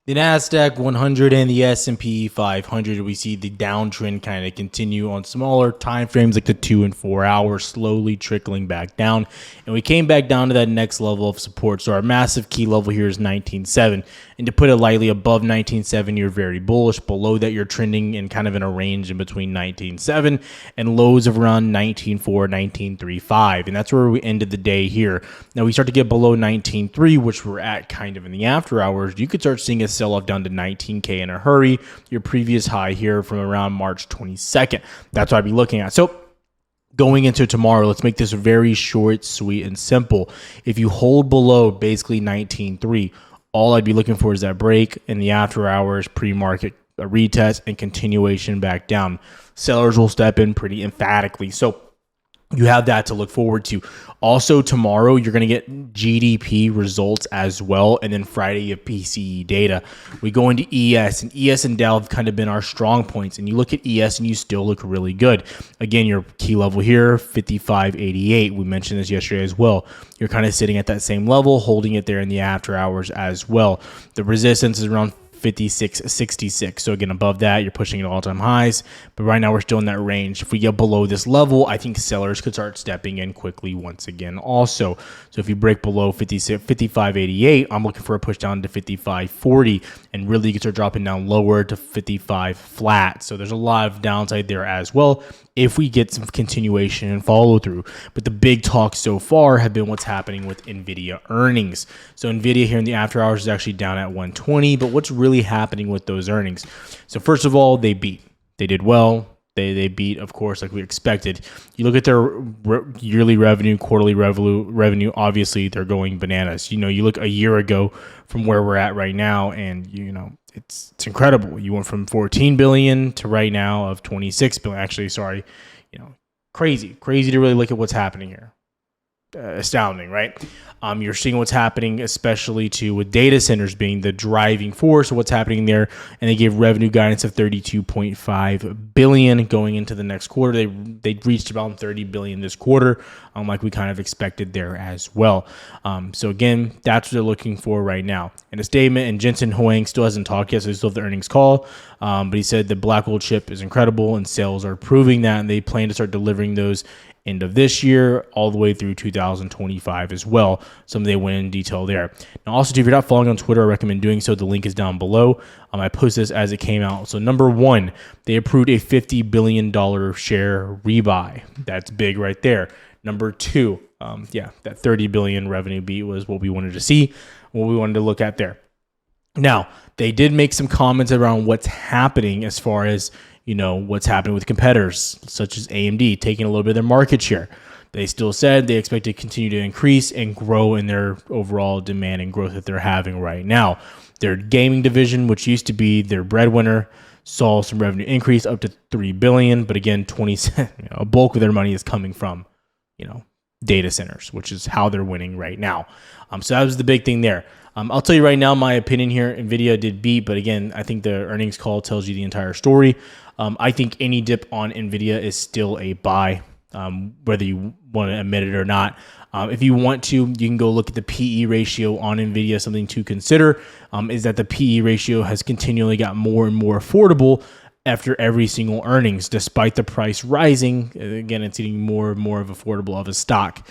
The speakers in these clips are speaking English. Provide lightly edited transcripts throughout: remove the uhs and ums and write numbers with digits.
The Nasdaq 100 and the S&P 500, we see the downtrend kind of continue on smaller time frames like the 2 and 4 hours, slowly trickling back down. And we came back down to that next level of support. So our massive key level here is 19.7. And to put it lightly, above 19.7, you're very bullish. Below that, you're trending in kind of in a range in between 19.7 and lows of around 19.4, 19.35. And that's where we ended the day here. Now we start to get below 19.3, which we're at kind of in the after hours. You could start seeing a sell-off down to 19K in a hurry. Your previous high here from around March 22nd. That's what I'd be looking at. So going into tomorrow, let's make this very short, sweet, and simple. If you hold below basically 19.3, all I'd be looking for is that break in the after hours, pre-market retest, and continuation back down. Sellers will step in pretty emphatically. So you have that to look forward to. Also, tomorrow, you're going to get GDP results as well. And then Friday, you have PCE data. We go into ES, and ES and Dow have kind of been our strong points. And you look at ES, and you still look really good. Again, your key level here, 55.88. We mentioned this yesterday as well. You're kind of sitting at that same level, holding it there in the after hours as well. The resistance is around 56.66. So again, above that, you're pushing at all-time highs. But right now, we're still in that range. If we get below this level, I think sellers could start stepping in quickly once again also. So if you break below 55.88, I'm looking for a push down to 55.40. And really, you can start dropping down lower to 55 flat. So there's a lot of downside there as well if we get some continuation and follow through. But the big talk so far have been what's happening with NVIDIA earnings. So NVIDIA here in the after hours is actually down at 120, but what's really happening with those earnings? So first of all, they beat. They did well. They beat, of course, like we expected. You look at their yearly revenue, quarterly revenue, obviously they're going bananas. You look a year ago from where we're at right now, and it's incredible. You went from 14 billion to right now of 26 billion. Actually, sorry, crazy to really look at what's happening here. Astounding, right? You're seeing what's happening, especially with data centers being the driving force of what's happening there. And they gave revenue guidance of 32.5 billion going into the next quarter. They reached about 30 billion this quarter, like we kind of expected there as well. So again, that's what they're looking for right now. In a statement, and Jensen Huang still hasn't talked yet, so they still have the earnings call. But he said the Blackwell chip is incredible, and sales are proving that, and they plan to start delivering those end of this year all the way through 2025 as well. Some they went in detail there. Now also, if you're not following on Twitter, I recommend doing so. The link is down below. I posted this as it came out. So number one, they approved a $50 billion share rebuy. That's big right there. Number two, that 30 billion revenue beat was what we wanted to see, what we wanted to look at there. Now, they did make some comments around what's happening as far as what's happening with competitors such as AMD taking a little bit of their market share. They still said they expect to continue to increase and grow in their overall demand and growth that they're having right now. Their gaming division, which used to be their breadwinner, saw some revenue increase up to 3 billion, but again, a bulk of their money is coming from, data centers, which is how they're winning right now. So that was the big thing there. I'll tell you right now, my opinion here, NVIDIA did beat, but again, I think the earnings call tells you the entire story. I think any dip on NVIDIA is still a buy, whether you want to admit it or not. If you want to, you can go look at the PE ratio on NVIDIA. Something to consider is that the PE ratio has continually got more and more affordable after every single earnings, despite the price rising. Again, it's getting more and more of affordable of a stock.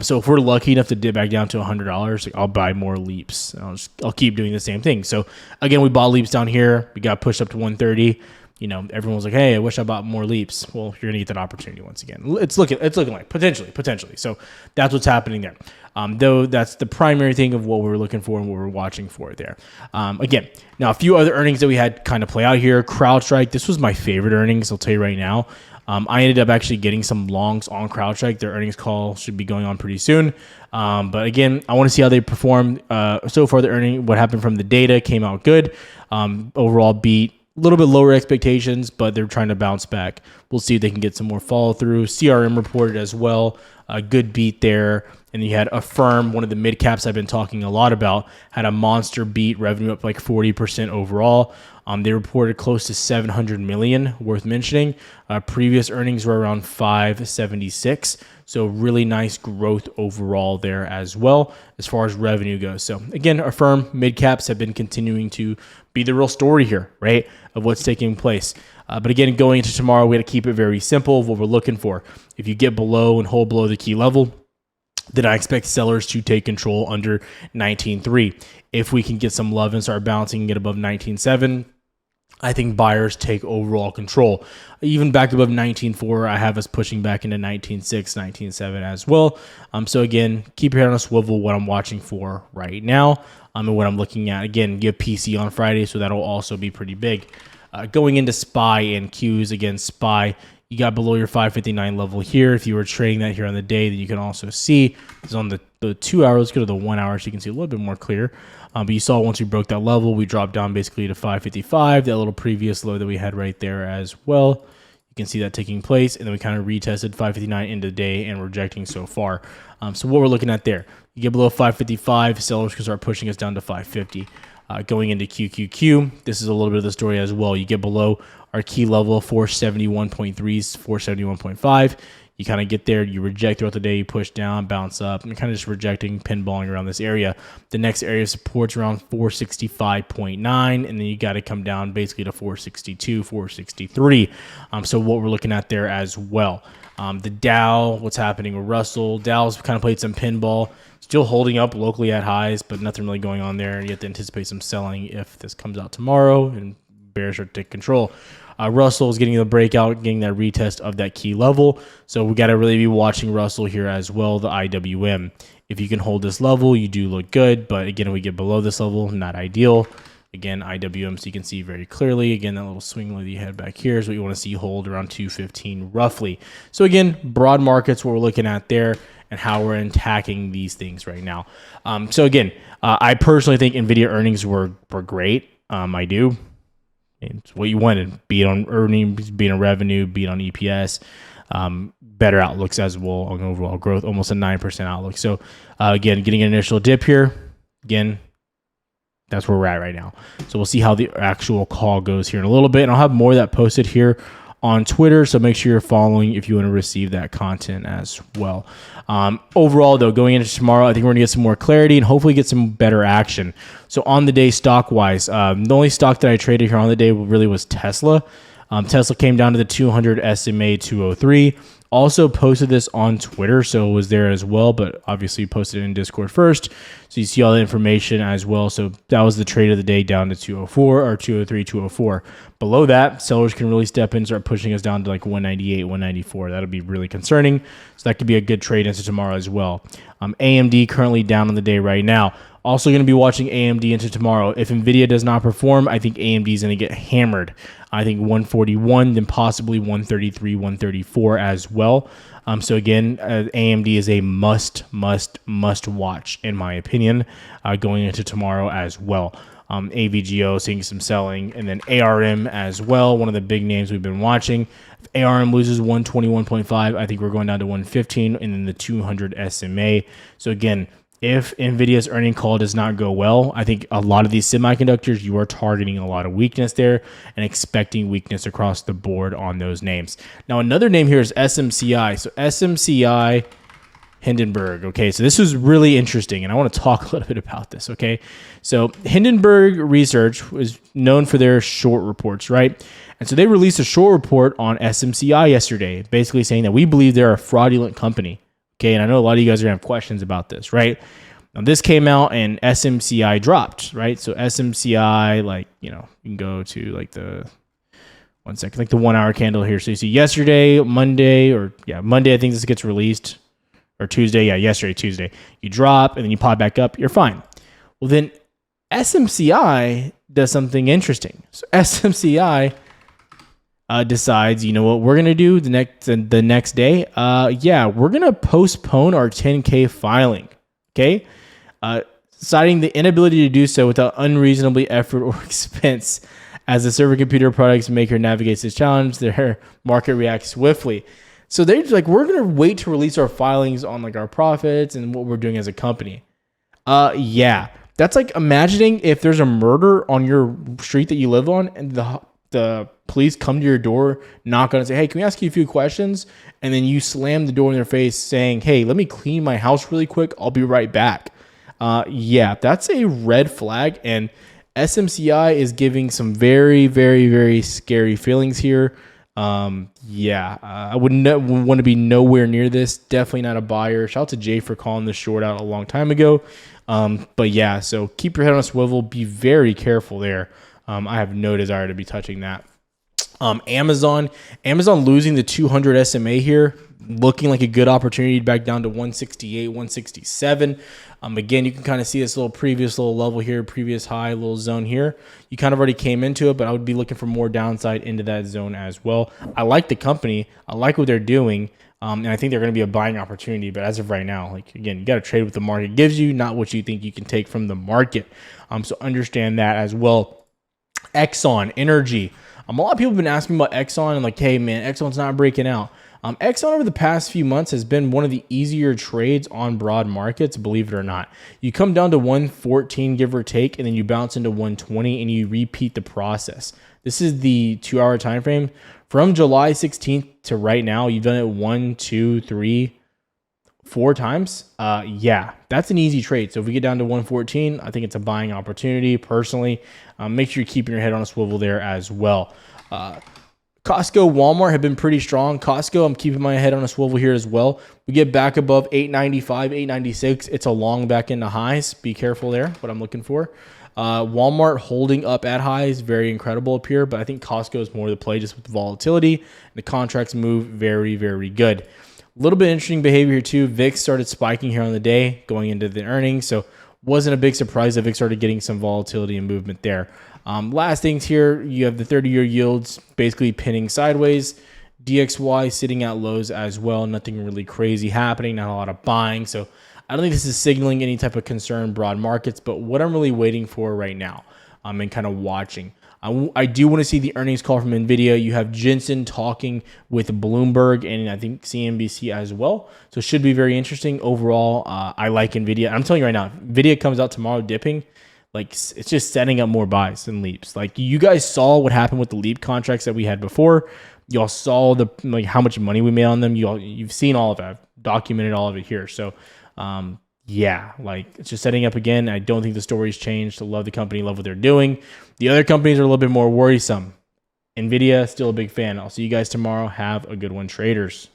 So if we're lucky enough to dip back down to $100, I'll buy more Leaps. I'll keep doing the same thing. So again, we bought Leaps down here. We got pushed up to 130. Everyone was like, hey, I wish I bought more Leaps. Well, you're gonna get that opportunity once again. It's looking like potentially. So that's what's happening there. Though that's the primary thing of what we're looking for and what we're watching for there. Again, now a few other earnings that we had kind of play out here. CrowdStrike, this was my favorite earnings, I'll tell you right now. I ended up actually getting some longs on CrowdStrike. Their earnings call should be going on pretty soon. But again, I want to see how they perform. So far, what happened from the data came out good. Overall beat. A little bit lower expectations, but they're trying to bounce back. We'll see if they can get some more follow through. CRM reported as well. A good beat there. And you had Affirm, one of the mid caps I've been talking a lot about, had a monster beat, revenue up like 40% overall. They reported close to 700 million, worth mentioning. Previous earnings were around 576. So really nice growth overall there as well as far as revenue goes. So again, Affirm mid caps have been continuing to be the real story here, right, of what's taking place. But again, going into tomorrow, we got to keep it very simple of what we're looking for. If you get below and hold below the key level, then I expect sellers to take control under 19.3. If we can get some love and start bouncing and get above 19.7, I think buyers take overall control. Even back above 19.4, I have us pushing back into 19.6, 19.7 as well. So again, keep your head on a swivel, what I'm watching for right now, and what I'm looking at. Again, give PC on Friday, so that'll also be pretty big. Going into SPY and Qs, again, SPY, you got below your 559 level here. If you were trading that here on the day, then you can also see it's on the 2 hours. Let's go to the 1 hour so you can see a little bit more clear. But you saw once we broke that level, we dropped down basically to 555, that little previous low that we had right there as well. You can see that taking place, and then we kind of retested 559 into the day and rejecting so far. So what we're looking at there, you get below 555, sellers can start pushing us down to 550. Going into QQQ, this is a little bit of the story as well. You get below our key level, 471.3, 471.5. You kind of get there, you reject throughout the day, you push down, bounce up, and you're kind of just rejecting, pinballing around this area. The next area of support's around 465.9, and then you got to come down basically to 462, 463. So what we're looking at there as well. The Dow, what's happening with Russell. Dow's kind of played some pinball. Still holding up locally at highs, but nothing really going on there. You have to anticipate some selling if this comes out tomorrow and bears are to take control. Russell is getting the breakout, getting that retest of that key level. So we got to really be watching Russell here as well, the IWM. If you can hold this level, you do look good. But again, if we get below this level, not ideal. Again, IWM, so you can see very clearly. Again, that little swing low that you had back here is what you want to see hold around 215 roughly. So again, broad markets, what we're looking at there, and how we're attacking these things right now. So again, I personally think NVIDIA earnings were great. I do. It's what you wanted. Beat on earnings, beat on revenue, beat on EPS. Better outlooks as well on overall growth, almost a 9% outlook. So again, getting an initial dip here. Again, that's where we're at right now. So we'll see how the actual call goes here in a little bit. And I'll have more of that posted here on Twitter, so make sure you're following if you want to receive that content as well. Overall, though, going into tomorrow, I think we're going to get some more clarity and hopefully get some better action. So on the day, stock-wise, the only stock that I traded here on the day really was Tesla. Tesla came down to the 200 SMA 203. Also posted this on Twitter, so it was there as well, but obviously posted it in Discord first. So you see all the information as well. So that was the trade of the day down to 204 or 203, 204. Below that, sellers can really step in and start pushing us down to like 198, 194. That'll be really concerning. So that could be a good trade into tomorrow as well. AMD currently down on the day right now. Also going to be watching AMD into tomorrow. If NVIDIA does not perform, I think AMD is going to get hammered. I think 141, then possibly 133, 134 as well. So again, AMD is a must watch, in my opinion, going into tomorrow as well. AVGO seeing some selling, and then ARM as well, one of the big names we've been watching. If ARM loses 121.5, I think we're going down to 115, and then the 200 SMA. So again, if NVIDIA's earning call does not go well, I think a lot of these semiconductors, you are targeting a lot of weakness there and expecting weakness across the board on those names. Now, another name here is SMCI. So SMCI Hindenburg. Okay, so this is really interesting, and I want to talk a little bit about this. Okay, so Hindenburg Research was known for their short reports, right? And so they released a short report on SMCI yesterday, basically saying that we believe they're a fraudulent company. Okay, and I know a lot of you guys are going to have questions about this, right? Now, this came out and SMCI dropped, right? So SMCI, like, you know, you can go to like the, one second, like the 1 hour candle here. So you see yesterday, Monday, I think this gets released, or Tuesday, yesterday, Tuesday. You drop and then you pop back up, you're fine. Well, then SMCI does something interesting. So SMCI decides, you know what we're gonna do the next day. We're gonna postpone our 10K filing. Okay, citing the inability to do so without unreasonably effort or expense. As the server computer products maker navigates this challenge, their market reacts swiftly. So they're like, we're going to wait to release our filings on like our profits and what we're doing as a company. Yeah, that's like imagining if there's a murder on your street that you live on and the police come to your door, knock on it, and say, hey, can we ask you a few questions? And then you slam the door in their face saying, hey, let me clean my house really quick. I'll be right back. Yeah, that's a red flag. And SMCI is giving some very, very, very scary feelings here. Yeah, I wouldn't want to be nowhere near this. Definitely not a buyer. Shout out to Jay for calling this short out a long time ago. But yeah, so keep your head on a swivel. Be very careful there. I have no desire to be touching that. Amazon losing the 200 SMA here, looking like a good opportunity back down to 168, 167. Again, you can kind of see this previous little level here, previous high, little zone here. You kind of already came into it, but I would be looking for more downside into that zone as well. I like the company. I like what they're doing. And I think they're going to be a buying opportunity. But as of right now, like, again, you got to trade what the market gives you, not what you think you can take from the market. So understand that as well. Exxon Energy. A lot of people have been asking about Exxon and like, hey, man, Exxon's not breaking out. Exxon over the past few months has been one of the easier trades on broad markets, believe it or not. You come down to 114, give or take, and then you bounce into 120 and you repeat the process. This is the 2-hour time frame. From July 16th to right now, you've done it 1, 2, 3, 4 times. Yeah, that's an easy trade. So if we get down to 114, I think it's a buying opportunity personally. Make sure you're keeping your head on a swivel there as well. Costco, Walmart have been pretty strong. Costco, I'm keeping my head on a swivel here as well. We get back above 895, 896. It's a long back into highs. Be careful there, what I'm looking for. Walmart holding up at highs, very incredible up here, but I think Costco is more the play just with the volatility. The contracts move very, very good. A little bit interesting behavior here too. VIX started spiking here on the day going into the earnings, so wasn't a big surprise that VIX started getting some volatility and movement there. Last things here, you have the 30-year yields basically pinning sideways. DXY sitting at lows as well. Nothing really crazy happening, not a lot of buying. So I don't think this is signaling any type of concern broad markets, but what I'm really waiting for right now and kind of watching. I do want to see the earnings call from NVIDIA. You have Jensen talking with Bloomberg and I think CNBC as well. So it should be very interesting. Overall, I like NVIDIA. I'm telling you right now, NVIDIA comes out tomorrow dipping. Like, it's just setting up more buys and leaps. Like, you guys saw what happened with the leap contracts that we had before. Y'all saw how much money we made on them. You've seen all of that. I've documented all of it here. So, yeah, like, it's just setting up again. I don't think the story's changed. I love the company, love what they're doing. The other companies are a little bit more worrisome. NVIDIA, still a big fan. I'll see you guys tomorrow. Have a good one, traders.